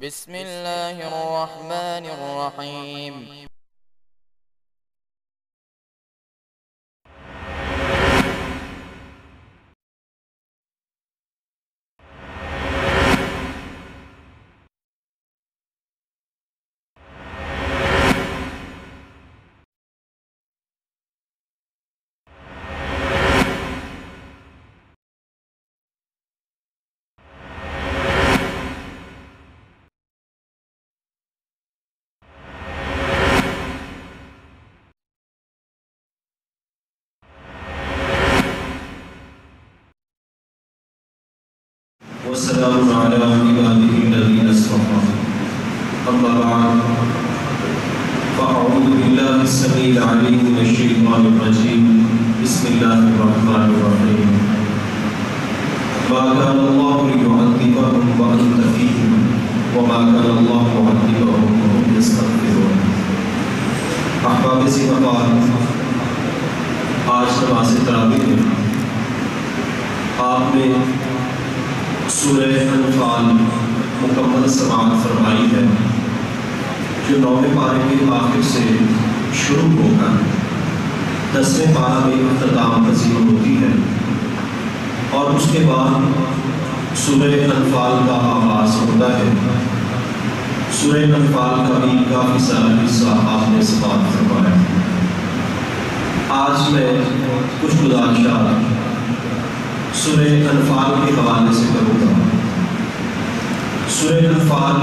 بسم الله الرحمن الرحيم. والسلام على عباده الذين اصطفى أما بعد فأعوذ بالله السميع العليم من الشيطان الرجيم بسم الله الرحمن الرحيم ما كان الله ليعذبهم وأنت فيهم وما كان الله معذبهم وهم يستغفرون. احباب وقار، آج نماز تراویح میں آپ نے سورہ انفال مکمل سماعت فرمائی ہے، جو 9ویں پارے کے آخر سے شروع ہو کر 10ویں پارہ میں اختتام پذیر ہوتی ہے، اور اس کے بعد سورہ انفال کا آغاز ہوتا ہے. سورہ انفال کا بھی کافی سارا حصہ آپ نے سماعت فرمایا. آج میں کچھ گزارشات سورہ انفال کے حوالے سے کروں گا. سورہ انفال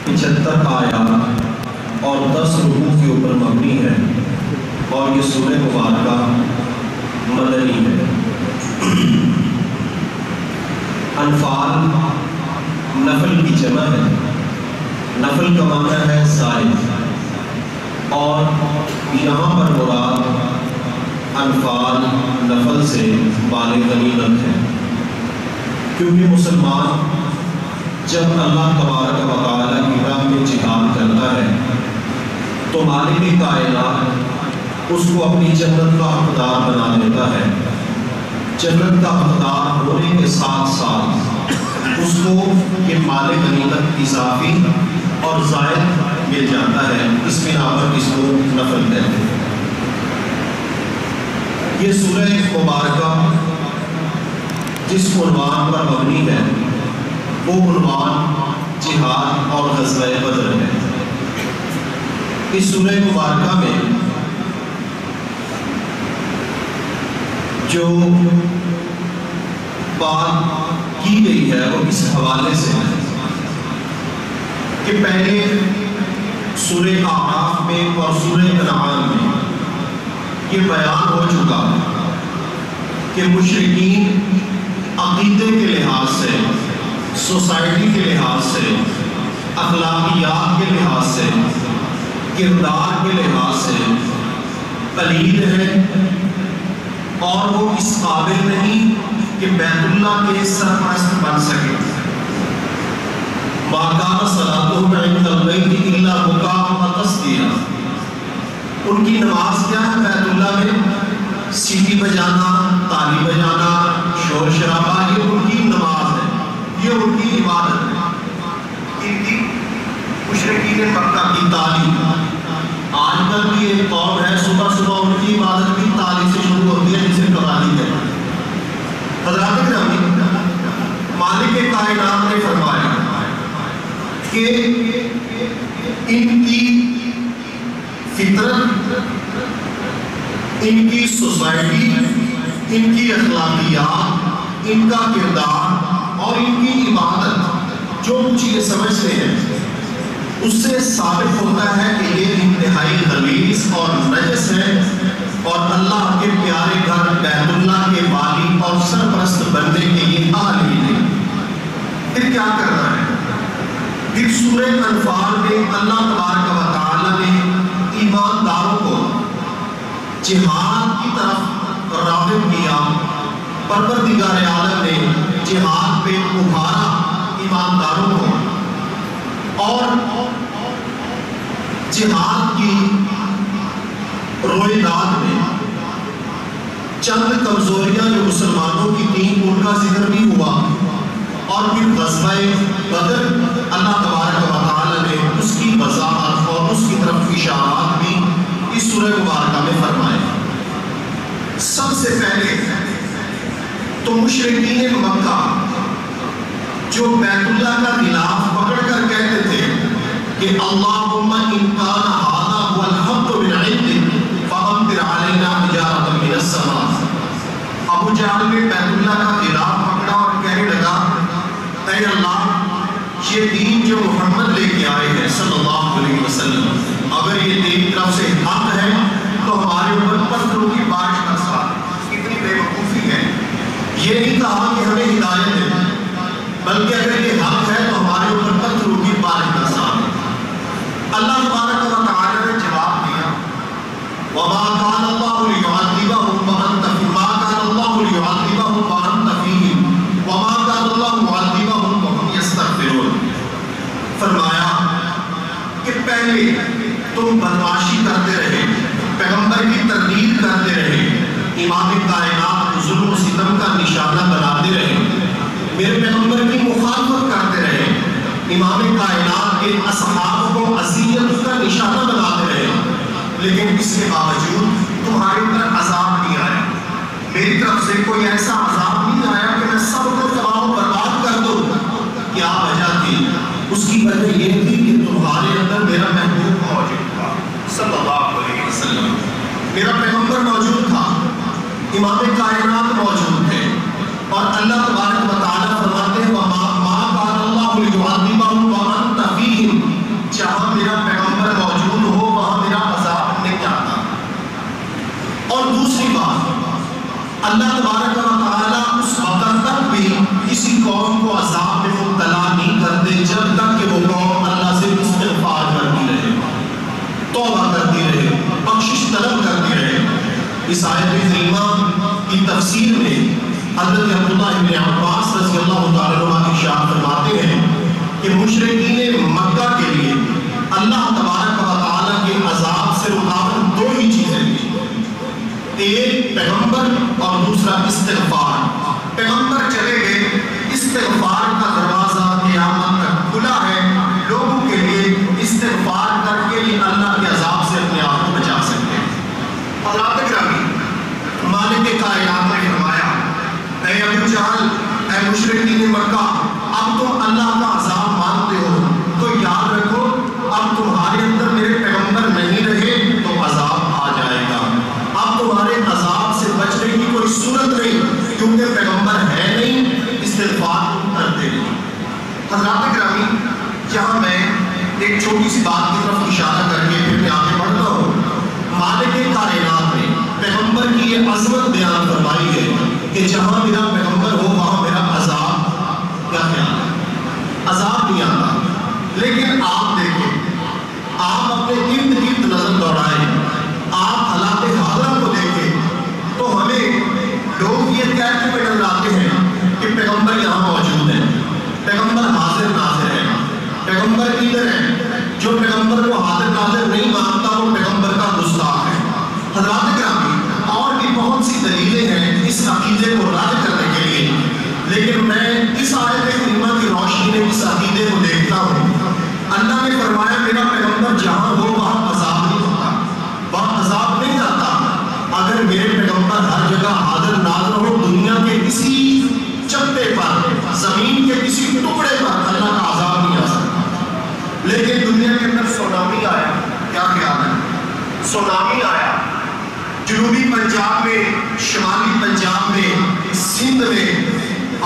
75 آیات اور 10 رکوع کے اوپر مبنی ہے، اور یہ سورہ مبارکہ مدنی ہے. انفال نفل کی جمع ہے. نفل کا معنی ہے زائد، اور یہاں پر مراد انفال نفل سے مال غنیمت ہے، کیونکہ مسلمان جب اللہ تبارک و تعالیٰ کی راہ میں جہاد کرتا ہے تو مالک کائنات اس کو اپنی جنت کا حقدار بنا دیتا ہے. جنت کا حقدار ہونے کے ساتھ ساتھ اس کو یہ مال غنیمت اضافی اور زائد مل جاتا ہے. اس بنا پر اس کو نفل کہتے ہیں. یہ سورہ مبارکہ جس عنوان پر مبنی ہے وہ عنوان جہاد اور غزوہ بدر ہے. اس سورہ مبارکہ میں جو بات کی گئی ہے وہ اس حوالے سے ہے کہ پہلے سورہ اعراف میں اور سورہ انعام میں یہ بیان ہو چکا کہ مشرکین عقیدے کے لحاظ سے، سوسائٹی کے لحاظ سے، اخلاقیات کے لحاظ سے، کردار کے لحاظ سے پلید ہے، اور وہ اس قابل نہیں کہ بیت اللہ کے سرپرست بن سکے. مَا كَانَ صَلَاتُهُمْ عِندَ الْبَيْتِ إِلَّا بُكَاءً وَتَصْدِيَةً. ان کی نماز کیا ہے بیت اللہ میں؟ سیٹی بجانا، تالی بجانا، شور شرابہ، یہ ان کی نماز ہے، یہ ان کی عبادت ہے. ان کی مشرکین مکہ کی تالی، آج کل کی ایک قوم ہے صبح صبح ان کی عبادت بھی تالی سے شروع ہوتی ہے، جسے قوالی کہتے ہیں. حضرات گرامی، مالک کائنات نے فرمایا کہ ان کی فطرت، ان کی سوسائٹی، ان کی اخلاقیات، ان کا کردار اور ان کی عبادت جو کچھ یہ سمجھتے ہیں اس سے ثابت ہوتا ہے کہ یہ انتہائی غلیظ اور نجس ہے، اور اللہ کے پیارے گھر بیت اللہ کے والی اور سرپرست بننے کے یہ اہل ہی نہیں. پھر کیا کرنا ہے؟ پھر سورہ انفال میں اللہ تبارک و تعالی نے ایمانداروں کو جہاد کی طرف راغب کیا. پروردگار عالم نے جہاد پہ ابھارا ایمانداروں کو، اور جہاد کی رویداد میں چند کمزوریاں جو مسلمانوں کی تھیں ان کا ذکر بھی ہوا. اور پھر غزوہ بدر اللہ تبارک و تعالی نے اس کی وضاحت اور اس کی طرف اشارات بھی اس سورہ مبارکہ میں فرمائے۔ سب سے پہلے تو مشرکین مکہ جو بیت اللہ کا غلاف پکڑ کر کہتے تھے کہ اللہم ان کان ھذا هو الحق من عندک فامطر علینا حجارۃ من السماء۔ ابو جہل نے بیت اللہ کا غلاف پکڑا اور کہنے لگا اے اللہ یہ دین جو محمد لے کے آئے ہیں صلی اللہ علیہ وسلم، اگر یہ تیری طرف سے حق ہے تو ہمارے اوپر پتھروں کی بارش برسا۔ اتنی بے وقوفی ہے، یہ نہیں کہا کہ ہمیں ہدایت ہے، بلکہ اگر یہ حق ہے تو ہمارے اوپر پتھروں کی بارش برسا۔ اللہ تبارک و تعالی نے جواب دیا وما كان الله ليعذبهم وانت ما كان الله ليعذبهم وانت فيهم وما كان الله معذبهم وهم يستغفرون۔ فرمایا کہ پہلے تم بدمعاشی کرتے رہے، پیغمبر کی تردید کرتے رہے، امام کائنات کو ظلم و ستم کا نشانہ بناتے رہے، میرے پیغمبر کی مخالفت کرتے رہے، امام کائنات کے اصحاب کو اذیت کا نشانہ بناتے رہے، لیکن اس کے باوجود تمہارے اوپر عذاب نہیں آیا، میری طرف سے کوئی ایسا عذاب نہیں آیا کہ میں سب کو تباہ و برباد کر دوں۔ کیا وجہ تھی؟ اس کی وجہ یہ تھی کہ تمہارے اندر میرا محبوب موجود تھا صلی اللہ علیہ وسلم، میرا پیغمبر موجود تھا، امام کائنات موجود تھے، اور اللہ تبارک و تعالیٰ فرماتے ہیں وَمَا كَانَ اللَّهُ لِيُعَذِّبَهُمْ وَأَنْتَ فِيهِمْ، جہاں میرا پیغمبر موجود ہو وہاں میرا عذاب نہیں آتا۔ اور دوسری بات، اللہ تبارک و تعالیٰ اس وقت تک بھی کسی قوم کو عذاب میں مبتلا نہیں کرتے جب تک کہ وہ قوم اللہ سے استغفار کرتی رہے، توبہ کرتی رہے، بخشش طلب کرتی رہے۔ اس آیت کریمہ کی تفسیر میں حضرت عبداللہ بن عباس رضی اللہ تعالیٰ عنہ ارشاد فرماتے ہیں کہ مشرکین مکہ کے لیے اللہ تبارک و تعالیٰ کے عذاب سے رکاوٹ دو ہی چیزیں تھیں، ایک پیغمبر اور دوسرا استغفار۔ پیغمبر چلے گئے، استغفار کا دروازہ قیامت تک کھلا ہے، لوگوں کے لیے استغفار کر کے یہ اللہ کے عذاب سے اپنے آپ کو بچا سکتے ہیں۔ حضرات گرامی، مالک کائنات نے فرمایا اے ابو جہل، اے مشرکین مکہ، اب تم اللہ کا عذاب مانتے ہو تو یاد رکھو اب تمہارے اندر میرے پیغمبر نہیں رہے تو عذاب آ جائے گا، اب تمہارے عذاب سے بچنے کی کوئی صورت نہیں کیونکہ پیغمبر ہے نہیں، استغفار تم کرتے نہیں۔ حضرات گرامی، یہاں میں ایک چھوٹی سی بات کی طرف اشارہ کر کے پھر میں آگے بڑھتا ہوں۔ مالک کائنات نے پیغمبر کی یہ عظمت بیان فرمائی ہے کہ جہاں میرا پیغمبر ہو وہاں میرا عذاب کیا خیال ہے؟ عذاب نہیں آتا، لیکن آپ دیکھیں، آپ اپنے ارد گرد نظر دوڑائیں، آپ حالات حاضرہ کو دیکھیں تو ہمیں لوگ یہ کہہ کے ڈراتے ہیں کہ پیغمبر یہاں موجود ہے، پیغمبر حاضر ناظر ہے، پیغمبر ادھر ہے، جو پیغمبر کو حاضر ناظر نہیں مانتا وہ پیغمبر کا گستاخ ہے۔ حضرات گرامی، اور بھی بہت سی دلیلیں ہیں اس عقیدے کو رد کرنے کے لیے، لیکن میں اس آیت کریمہ کی روشنی میں اس عقیدے کو دیکھتا ہوں۔ اللہ نے فرمایا میرا پیغمبر جہاں ہو وہاں عذاب نہیں ہوتا، وہاں عذاب نہیں آتا۔ اگر میرے پیغمبر ہر جگہ حاضر ناظر ہو، دنیا کے کسی چپے پر، زمین کے کسی ٹکڑے پر اللہ کا عذاب نہیں آ سکتا، لیکن دنیا کے اندر سونامی آیا، کیا خیال ہے؟ سونامی آیا جنوبی پنجاب میں، شمالی پنجاب میں، سندھ میں،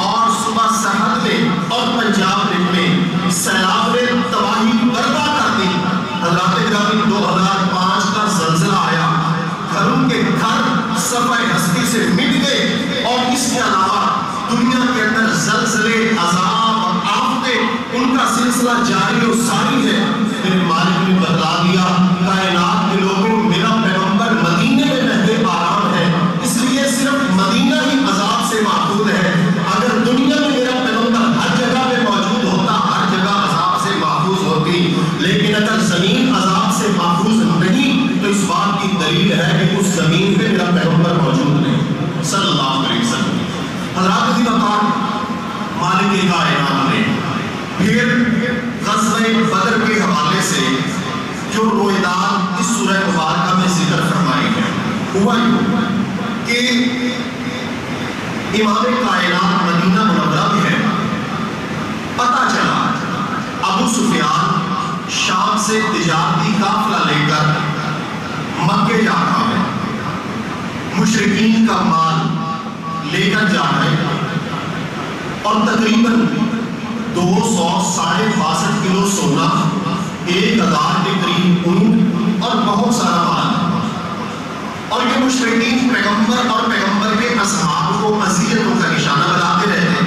اور صبح سرحد میں اور پنجاب میں سیلاب نے تباہی برپا کر دی۔ حضرات گرامی، 2005 کا زلزلہ آیا، گھروں کے گھر صفحہ ہستی سے مٹ گئے، اور اس کے علاوہ دنیا کے اندر زلزلے، عذاب، آفتیں، ان کا سلسلہ جاری و ساری ہے۔ میرے مالک نے بتلا دیا کائنات کے لوگوں میرا پیغمبر مدینے میں رہتے آرام ہے، اس لیے صرف مدینہ ہی عذاب سے محفوظ ہے۔ اگر دنیا میں میرا پیغمبر ہر جگہ پہ موجود ہوتا، ہر جگہ عذاب سے محفوظ ہوتی، لیکن اگر زمین عذاب سے محفوظ نہیں تو اس بات کی دلیل ہے کہ اس زمین پہ میرا پیغمبر موجود نہیں صلی اللہ علیہ وسلم۔ حضرات کی بطور مالک مالک کائنات نے پھر غزوہ بدر کے حوالے سے جو رویداد اس سورہ مبارکہ میں ذکر فرمائی ہے، ہوا یوں کہ امام کائنات مدینہ منورہ میں ہے، پتہ چلا ابو سفیان شام سے تجارتی قافلہ لے کر مکے جا رہا ہے، مشرکین کا مال لے کر جا رہے ہیں، اور تقریباً 262 کلو سونا، 1000 کے قریب اونٹ اور بہت سارا مال، اور یہ مشرکین پیغمبر اور پیغمبر کے اصحاب کو اذیتوں کا نشانہ بناتے رہتے۔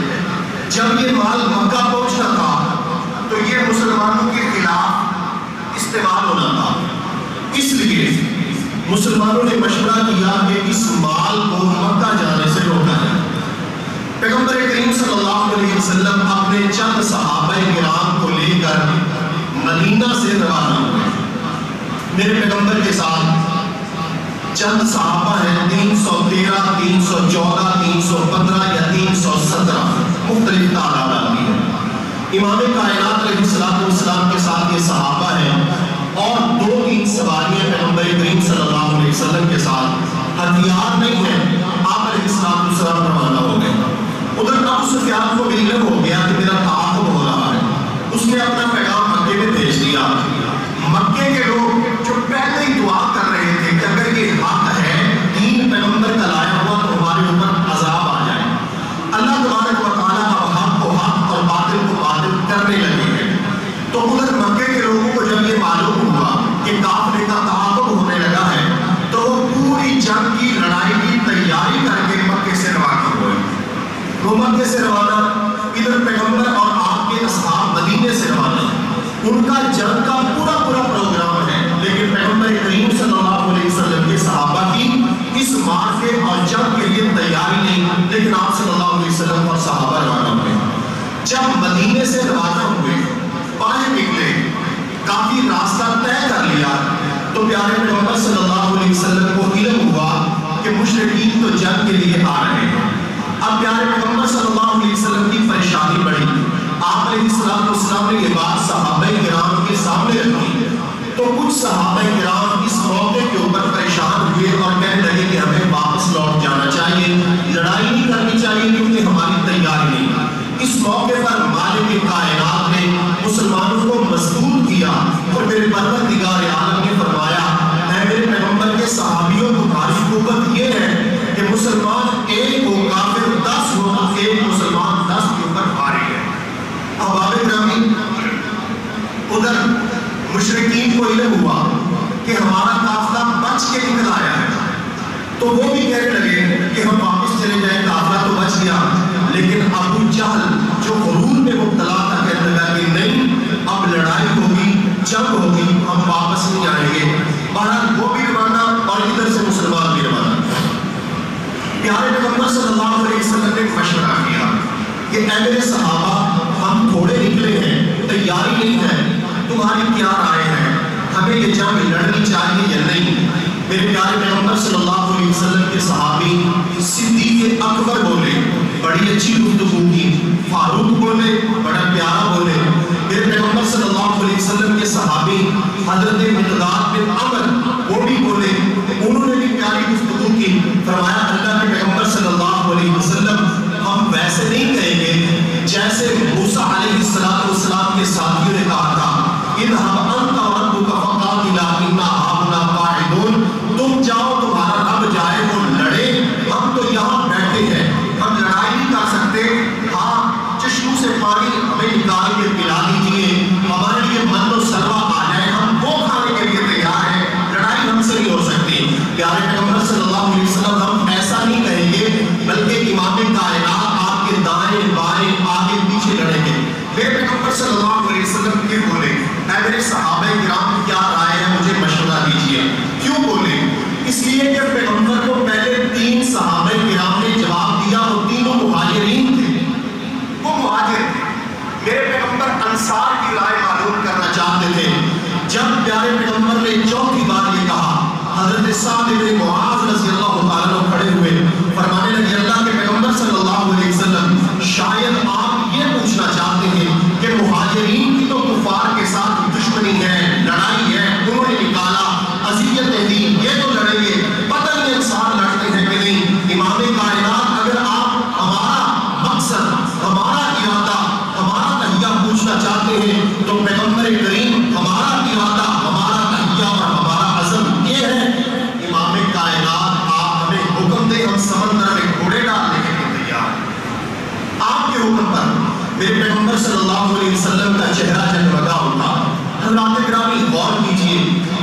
جب یہ مال مکہ پہنچنا تھا تو یہ مسلمانوں کے خلاف استعمال ہونا تھا، اس لیے مسلمانوں نے مشورہ کیا کہ اس مال کو مکہ جانے سے روکا جائے۔ پیغمبر کریم صلی اللہ علیہ وسلم اپنے چند صحابہ کرام کو لے کر مدینہ سے روانہ ہوئے۔ میرے پیغمبر کے ساتھ چند صحابہ ہیں، 313، 314، 315 یا 317 مختلف تعداد آتی ہے۔ امام کائنات علیہ السلام کے ساتھ یہ صحابہ ہیں، اور 2-3 سواریاں پیغمبر کریم صلی اللہ علیہ وسلم کے ساتھ، ہتھیار نہیں ہیں، آپ علیہ السلام روانہ ہو گئے۔ ادھر ابو سفیان کو بھی علم ہو گیا کہ میرا تعاقب ہو رہا ہے، اس نے اپنا پیغام مکے میں بھیج دیا۔ مکے کے لوگ جو پہلے ہی دعا کر رہے تھے کہ اگر یہ حق ہے، دین پیغمبر کا لایا ہوا، تو ہمارے اوپر عذاب آ جائے، اللہ تبارک و تعالیٰ اب حق کو حق اور باطل کو باطل کرنے لگے ہیں۔ تو ادھر مکے کے لوگوں کو جب یہ معلوم ہوا کہ قافلے کا تعاقب ہونے لگا ہے، تو وہ پوری جنگ کی لڑائی کی تیاری کر کے مکے سے روانہ ہوئے۔ وہ مکے سے روانہ، ادھر پیغمبر اور آپ کے اصحاب مدینے سے روانہ، ان کا جنگ کا پورا پروگرام ہے، لیکن پیغمبر کریم صلی اللہ علیہ وسلم کے صحابہ کی اس معرکے اور جنگ کے لیے تیاری نہیں، لیکن آپ صلی اللہ علیہ وسلم اور صحابہ روانہ ہوئے۔ جب مدینے سے روانہ ہوئے، باہر نکلے، کافی راستہ طے کر لیا، تو پیارے پیغمبر صلی اللہ علیہ وسلم کو علم ہوا کہ مشرکین تو جنگ کے لیے آ رہے ہیں۔ اب پیارے پیغمبر صلی اللہ علیہ وسلم کی پریشانی بڑھی، آپ علیہ السلام نے یہ بات صحابہ کرام کے سامنے رکھی، تو کچھ صحابہ کرام اس موقع کے اوپر پریشان ہوئے اور کہنے لگے کہ ہمیں واپس لوٹ جانا چاہیے، لڑائی نہیں کرنی چاہیے کیونکہ ہماری تیاری نہیں۔ اس موقع پر مالک کائنات نے مسلمانوں کو مضبوط کیا، اور میرے پروردگار عالم نے فرمایا، اے میرے پیغمبر کے صحابیوں، تمہاری قوت یہ ہے کہ مسلمان ایک ہو، کافر 10 ہو، ایک مسلمان 10 کے اوپر بھاری ہے۔ احباب گرامی، ادھر مشرکین کو علم ہوا کہ ہمارا قافلہ بچ کے نکل آیا ہے، تو وہ بھی کہنے لگے کہ ہم واپس چلے جائیں، قافلہ تو بچ گیا۔ لیکن ابو جہل جو غرور میں مبتلا تھا کہنے لگا کہ نہیں، اب لڑائی ہوگی، جنگ ہوگی، ہم واپس نہیں جائیں گے۔ بہرحال وہ بھی روانہ، اور ادھر سے مسلمان بھی روانہ۔ پیارے پیغمبر صلی اللہ علیہ وسلم نے مشورہ کیا کہ اے میرے صحابہ، ہم تھوڑے نکلے ہیں، تیاری نہیں ہے، تمہاری کیا رائے ہے، ہمیں یہ جنگ لڑنی چاہیے یا نہیں؟ میرے پیارے پیغمبر صلی اللہ علیہ وسلم کے صحابی صدیق اکبر بولے، بڑی اچھی گفتگو کی، فاروق بولے، بڑا پیارا بولے۔ میرے پیغمبر صلی اللہ علیہ وسلم کے صحابی حضرت مقداد بن عمر وہ بھی بولے، انہوں نے بھی پیاری گفتگو کی۔ فرمایا اللہ کے پیغمبر صلی اللہ علیہ وسلم، ہم ویسے نہیں کہیں گے جیسے موسیٰ علیہ السلام کے ساتھیوں نے کہا تھا، اذهب انت وربك فقاتلا انا هاهنا قاعدون، تم جاؤ، تمہارا رب جائے، وہ لڑے، ہم تو یہاں بیٹھے ہیں، ہم لڑائی نہیں کر سکتے، ہاں چشموں سے پانی ہمیں نکال کے پلا دیجیے، ہمارے لیے من و سلوہ آ جائے، ہم وہ کھانے کے لیے تیار ہیں، لڑائی ہم سے نہیں ہو سکتی۔ پیارے پیغمبر صلی اللہ علیہ وسلم، ہم ایسا نہیں کہیں گے، بلکہ امام کائنات آپ کے دائیں بائیں آگے پیچھے لڑیں گے۔ میرے پیغمبر صلی اللہ علیہ وسلم یہ بولے، اے میرے صحابہ کرام، کیا رائے ہے، مجھے مشورہ دیجیے۔ کیوں بولے؟ اس لیے کہ پیغمبر کو پہلے 3 صحابہ کرام نے جواب دیا، وہ تینوں مہاجرین تھے، وہ مہاجر تھے۔ میرے پیغمبر انصار کی رائے معلوم کرنا چاہتے تھے۔ جب پیارے پیغمبر نے چوتھی بار یہ کہا، حضرت سعد بن معاذ رضی اللہ تعالیٰ عنہ کھڑے ہوئے، فرمانے لگے اللہ کے پیغمبر صلی اللہ علیہ وسلم، شاید آپ یہ چاہتے ہیں تو پیغمبر کریم ہمارا ارادہ، ہمارا تہیہ اور ہمارا عزم یہ ہے، امام کائنات آپ ہمیں حکم دیں، ہم سمندر میں گھوڑے ڈالنے کے لیے تیار ہیں۔ آپ کے حکم پر میرے پیغمبر صلی اللہ علیہ وسلم کا چہرہ جگمگا اٹھا۔ حضرات گرامی غور کیجئے،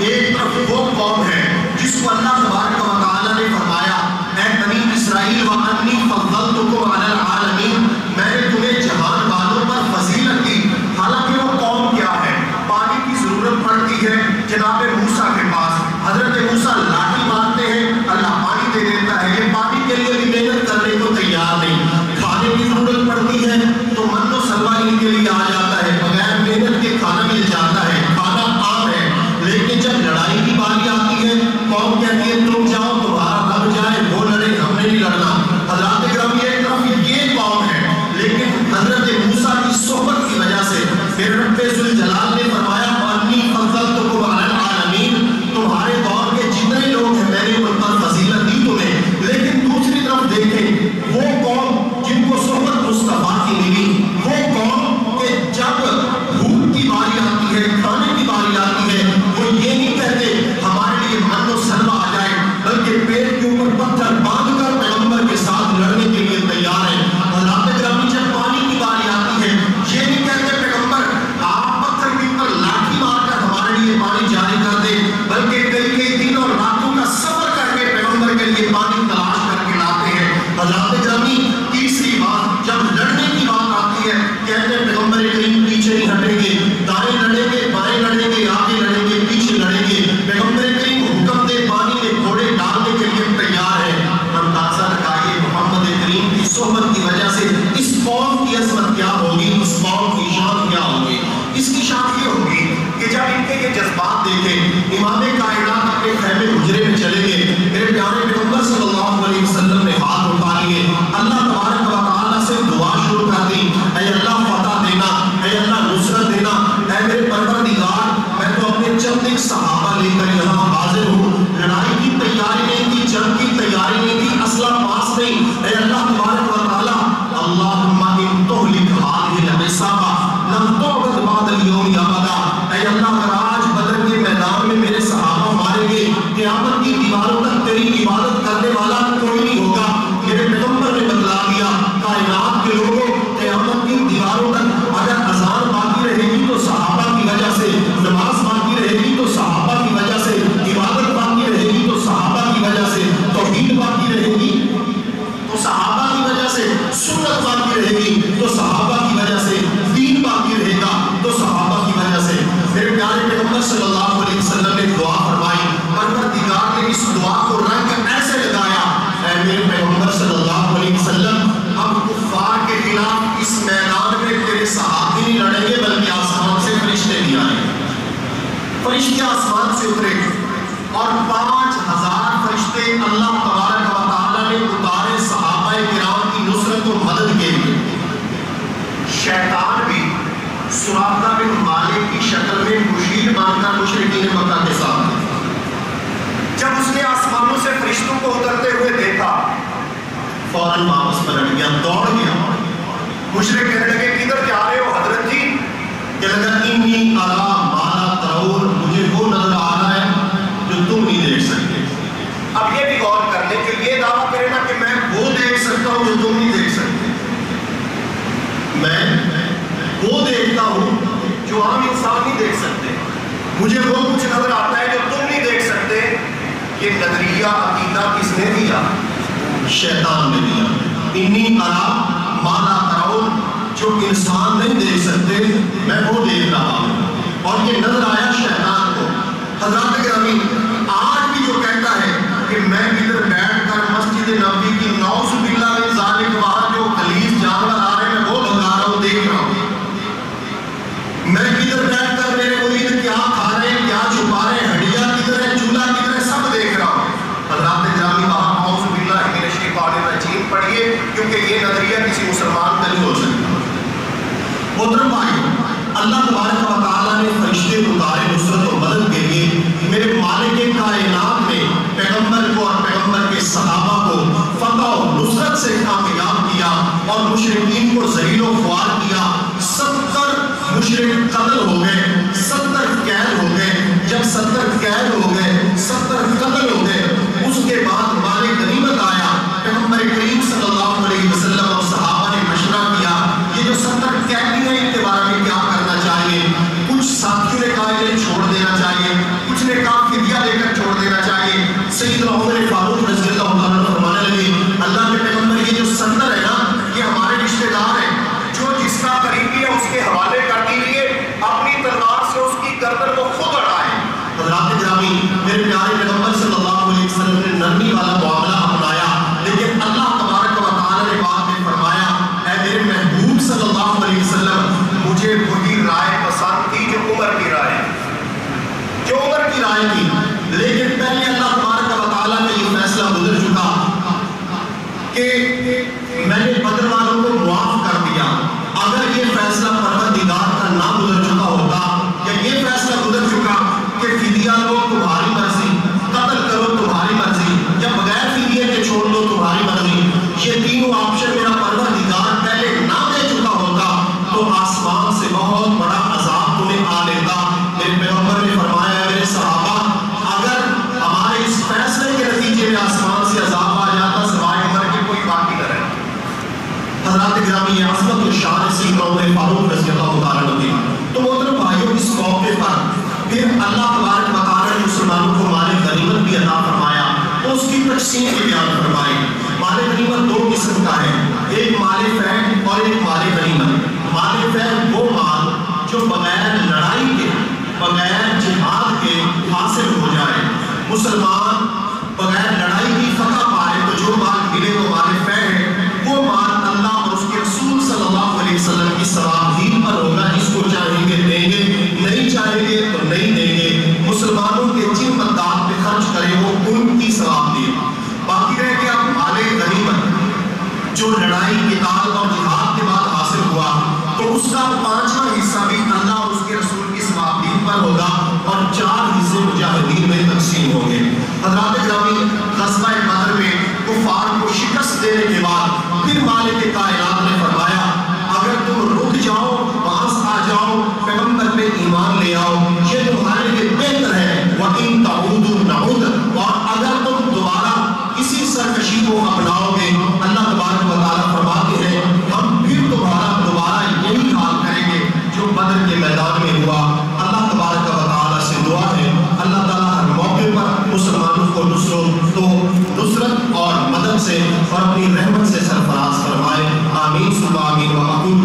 ایک طرف وہ قوم ہے جس کو اللہ تبارک و تعالیٰ نے فرمایا اے بنی اسرائیل وَأَنِّي فَضَّلْتُكُمْ عَلَى الْعَالَمِينَ، میں نے تمہیں جہان والوں پر فضیلت دی۔ حالانکہ وہ قوم کیا ہے؟ پانی کی ضرورت پڑتی ہے جناب موسیٰ کے پاس، حضرت موسیٰ لاٹھی مارتے ہیں، اللہ پانی دے دیتا ہے، یہ پانی کے لیے بھی محنت کرنے کو تیار نہیں۔ کھانے کی ضرورت پڑتی ہے تو من و سلوہ ان کے لیے آ جاتا ہے، بغیر محنت کے کھانا مل جاتا ہے، کھانا عام ہے۔ لیکن جب لڑائی کی باری آتی ہے قوم کہتی ہے تم جاؤ تمہارا رب جائے، وہ لڑے، ہم نے نہیں لڑنا۔ حضرات کرام ایک طرف یہ قوم ہے، لیکن حضرت موسیٰ کی صحبت کی وجہ سے میرے رب ذوالجلال نے فرمایا وَأَنِّي فَضَّلْتُكُمْ عَلَى الْعَالَمِينَ، تمہارے دور کے جتنے لوگ ہیں میں نے ان پر فضیلت دی تمہیں۔ لیکن دوسری طرف دیکھیں وہ قوم جن کو صحبت مصطفیٰ کی ملی، وہ قوم کہ جب بھوک کی باری آتی ہے، کھانے کی باری آتی ہے، وہ یہ نہیں کہتے ہمارے لیے من و سلوہ آ جائے، بلکہ پیٹ کے اوپر پتھر باندھ کر پیغمبر کے ساتھ لڑنے کے لیے تیار ہیں۔ حضرات گرامی جب پانی کی باری آتی ہے یہ نہیں کہتے پیغمبر آپ پتھر کے اوپر لاٹھی مار کر ہمارے لیے پانی جاری کر دیں، بلکہ کئی دن اور راتوں کا سفر کر کے پیغمبر کے لیے پانی تلاش کر کے لاتے ہیں۔ حضرات گرامی تیسری بات جب لڑنے کی بات آتی ہے کہتے ہیں پیغمبر کریم پیچھے نہیں ہٹیں گے، دائیں لڑیں گے، بائیں لڑیں گے، آگے لڑیں گے، پیچھے لڑیں گے۔ پیغمبر کریم حکم دے پانی میں گھوڑے ڈالنے کے لیے تیار ہے۔ اندازہ لگائیے محمد کریم کی صحبت کی وجہ سے اس قوم کی عظمت کیا ہوگی، اس قوم کی شان کیا ہوگی۔ اس کی شان یہ ہوگی کہ جب ان کے یہ جذبات دیکھیں، امام کائنات اپنے خیمے حجرے میں چلے گئے، میرے پیارے پیغمبر صلی اللہ علیہ وسلم نے ہاتھ اٹھا لیے، اللہ تبارک و تعالیٰ سے دعا شروع کر دی، اے اللہ فتح دینا، اے اللہ نصرت دینا، اے میرے پروردگار میں تو اپنے چند ایک صحابہ لے کر یہاں حاضر ہوں، لڑائی کی تیاری نہیں کی، جنگ کی تیاری نہیں کی، اسلحہ پاس نہیں، اے اللہ تبارک و تعالیٰ اللہم ان تہلک هذه العصابہ لم تعبد بعد اليوم ابدا، اے اللہ اگر آج بدر کے میدان میں میرے صحابہ مارے گئے قیامت کی دیواروں تک تیری عبادت کرنے والا کوئی نہیں ہوگا۔ میرے پیغمبر نے بتلا دیا کائنات کے لوگوں قیامت کی دیواروں تک اگر اذان باقی رہے گی تو صحابہ کی وجہ سے، نماز باقی رہے گی تو صحابہ کی وجہ سے، عبادت باقی رہے گی تو صحابہ کی وجہ سے، توحید باقی رہے گی تو صحابہ کی وجہ سے، سنت باقی رہے گی تو صحابہ کی وجہ سے، دین باقی رہے گا تو صحابہ کی وجہ سے۔ میرے پیارے پیغمبر صلی اللہ علیہ وسلم نے دعا فرمائی، پروردگار نے اس دعا کو رنگ ایسے لگایا، اے میرے پیغمبر صلی اللہ علیہ وسلم ہم کفار کے خلاف اس میدان میں تیرے صحابی نہیں لڑیں گے بلکہ آسمان سے فرشتے بھی آئیں گے۔ فرشتے آسمان سے اترے اور 5000 فرشتے اللہ تبارک و تعالیٰ نے اتارے صحابہ کرام کی نصرت و مدد کے لیے۔ شیطان بھی سراقہ بن مالک کی شکل میں مشیر بن کر مشرکین مکہ کے ساتھ، جب اس نے آسمانوں سے فرشتوں کو اترتے ہوئے دیکھا فوراً واپس پلٹ گیا، دوڑ گیا۔ مشرک کہنے لگے کدھر جا رہے ہو حضرت جی؟ کہنے لگا انی ارا ما لا ترون، مجھے وہ نظر آ رہا ہے جو تم نہیں دیکھ سکتے۔ اب یہ بھی غور کر لیں کہ یہ دعویٰ کرے نا کہ میں وہ دیکھ سکتا ہوں جو تم نہیں دیکھ سکتے، میں وہ دیکھتا ہوں جو عام انسان نہیں دیکھ سکتے، مجھے وہ کچھ نظر آتا ہے جو تم نہیں دیکھ سکتے۔ یہ نظریہ عقیدہ کس نے دیا؟ شیطان نے دیا۔ انی ارا ما لا ترون، جو انسان نہیں دیکھ سکتے میں وہ دیکھ رہا ہوں، اور یہ نظر آیا شیطان کو۔ حضرات گرامی آج بھی جو کہتا ہے کہ میں ادھر بیٹھ کر مسجد نبوی کی نعوذ باللہ من ذالک وہاں جو غلیظ جانور آ رہے ہیں میں وہ بھگا رہا ہوں، دیکھ رہا ہوں، میں ادھر بیٹھ کر میرے مرید کیا کھا رہے ہیں، کیا چھپا رہے ہیں، ہڈیاں کدھر ہے، چولہا کدھر ہے، سب دیکھ رہا ہوں۔ حضرات گرامی وہاں نعوذ باللہ من الشیطان الرجیم پڑھیے، کیونکہ یہ نظریہ کسی مسلمان کا نہیں ہو سکتا۔ محترم بھائی، اللہ تبارک و تعالیٰ نے فرشتے اتارے نصرت و مدد کے لیے۔ میرے مالک کائنات نے پیغمبر کو اور پیغمبر کے صحابہ کو فتح و نصرت سے کامیاب کیا، اور مشرکین کو ذلیل و خوار کیا. 70 مشرک قتل ہو گئے, 70 قید ہو گئے. جب 70 قید ہو گئے, 70 قتل ہو گئے, اس کے بعد مال غنیمت آیا. پیغمبر کریم صلی اللہ علیہ وسلم اور صحابہ نے مشورہ کیا یہ جو 70 قیدی ہیں ان کے بارے میں کیا کرنا چاہیے. کچھ ساتھیوں نے کہا انہیں چھوڑ دینا چاہیے, کچھ نے کہا فدیہ لے کر چھوڑ دینا چاہیے. سیدنا عمر فاروق رضی اللہ عنہ فرمانے لگے اللہ کے پیغمبر یہ جو 70 ہے نا یہ ہمارے رشتے دار ہیں, جو جس کا قریبی ہے اس کے حوالے کر دیجیے, اپنی تلوار سے اس کی گردن کو خود اڑائیں. حضرات گرامی میرے پیارے پیغمبر صلی اللہ علیہ وسلم نے نرمی والا معاملہ اپنایا, لیکن اللہ تبارک و تعالی نے بعد میں فرمایا اے میرے محبوب صلی اللہ علیہ وسلم مجھے وہی رائے پسند تھی جو عمر کی رائے تھی. لیکن پہلے اللہ تبارک و تعالی نے یہ فیصلہ گزر چکا کہ میں نے بدر والوں کو معاف کر دیا. اگر یہ فیصلہ پروردگار کا نہ گزر چکا ہوتا یا یہ فیصلہ گزر چکا کہ فدیہ لو تمہاری مرضی, قتل کرو تمہاری مرضی, یا بغیر فدیے کے چھوڑ دو تمہاری مرضی, یہ تینوں آپشن میرا پروردگار پہلے نہ دے چکا ہوتا تو آسمان سے بہت بڑا عذاب تمہیں آ لیتا. میرے پیغمبر نے فرمایا میرے صحابہ اگر ہمارے اس فیصلے کے نتیجے میں آسمان سے عذاب آ جاتا سوائے عمر کے کوئی باقی نہ رہے. حضرات گرامی یہ عظمت و شان سیدنا عمر فاروق رضی اللہ تعالیٰ عنہ تھی. تو محترم بھائیوں اس موقع پر پھر اللہ تبارک و تعالیٰ نے مسلمانوں کو مال غنیمت بھی عطا فرمایا تو اس کی تقسیم بھی بیان فرمائی. مال غنیمت دو قسم کا ہے, ایک مال فیض اور ایک مال غنیمت. مال فیض وہ مال جو بغیر لڑائی کے بغیر جہاد کے حاصل ہو جائے, مسلمان بغیر لڑائی کی فتح پائے تو جو مال ملے وہ مال فیض ہے. وہ مال اللہ اور اس کے رسول صلی اللہ علیہ وسلم کی ثوابین پر ہوگا. اس کو چاہیں گے دیں گے, نہیں چاہیں گے تو نہیں دیں گے. مسلمانوں کے جن مقدار پہ خرچ کرے وہ ان کی ثواب دے. باقی رہ گیا مال غنیمت جو لڑائی قتال اور جہاد کے بعد حاصل ہوا تو اس کا 5واں حصہ بھی اللہ اور اس کے رسول کی ثوابین پر ہوگا اور 4 حصے مجاہدین میں تقسیم ہوں گے. حضرات گرامی غزوہ بدر میں کفار کو شکست دینے کے بعد پھر مالک کائنات نے فرمایا اگر تم رک جاؤ واپس آ جاؤ پیغمبر پہ ایمان لے آؤ یہ تمہارے لیے بہتر ہے. وَإِن تَعُودُوا نَعُودْ, اور اگر تم دوبارہ اسی سرکشی کو اپناؤ گے اللہ تبارک و تعالیٰ فرماتے ہیں ہم پھر دوبارہ یہی حال کریں گے جو بدر کے میدان میں ہوا. اللہ تبارک و تعالیٰ سے دعا ہے اللہ تعالیٰ ہر موقع پر مسلمانوں کو نصرت اور مدد سے اور اپنی رحمت سے سرفراز فرمائے. آمین ثم آمین. وأقول